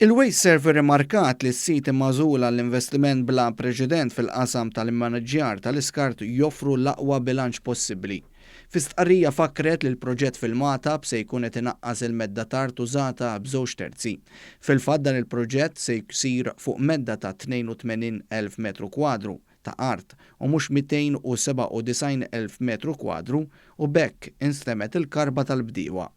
Il-Waste Server rimarkat li s-siti magħżula l-investiment bla preċedent fil-qasam tal-immanaġġjar tal-iskart joffru l-aqwa bilanċ possibbli. Fi-stqarrija fakkret li l-proġett fil-Matab se jkun qed inaqqas il-medda tard użata b'2 terzi. Fil-fatt dan il-proġett se jsir fuq medda ta' 82,000 metru kwadru ta' art u mhux 297,000 metru kwadru u bekk instemet il-karba tal-bdiewa.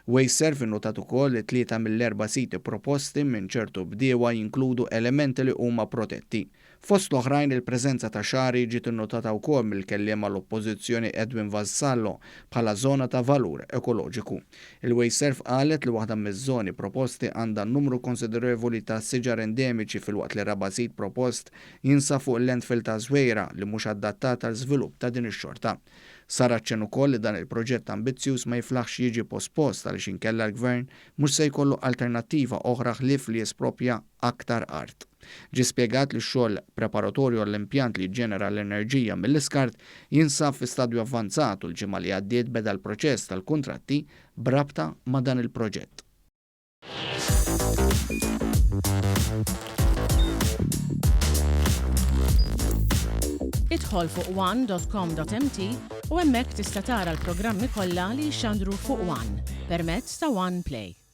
Waste Server notat ukoll li 3 mill-4 siti proposti minn ċertu bdiewa jinkludu elementi li huma protetti. Fost l-oħrajn il-preżenza ta' xari ġiet innotata wkoll mill-kelliema l-Oppożizzjoni Edwin Vassallo bħala żona ta' valur ekoloġiku. Il-Waste Server qalet li waħda miż-żoni proposti għandha numru konsiderevoli ta' siġar endemiċi filwaqt li raba' sit propost jinsab fuq il-landfill ta' Żwejra li mhux adattat għal żvilupp ta' din ix-xorta. Sarat ċen ukoll li dan il-proġett ambizzjuż ma jiflaħx jiġi pospost għaliex inkella l-Gvern mhux se jkollu alternattiva oħra ħlief li jespropja aktar art. Ġie spjegat li x-xogħol preparatorju għall-impjant li jġenera l-enerġija mill-iskart jinsab fi stadju avvanzat u l-ġimgħa li għaddiet beda l-proċess tal-kuntratti brabta ma' dan il-proġett. Idħol fuq one.com.mt u hemmhekk tista' tara l-programmi kollha li jxandru fuq One permezz ta' One Play.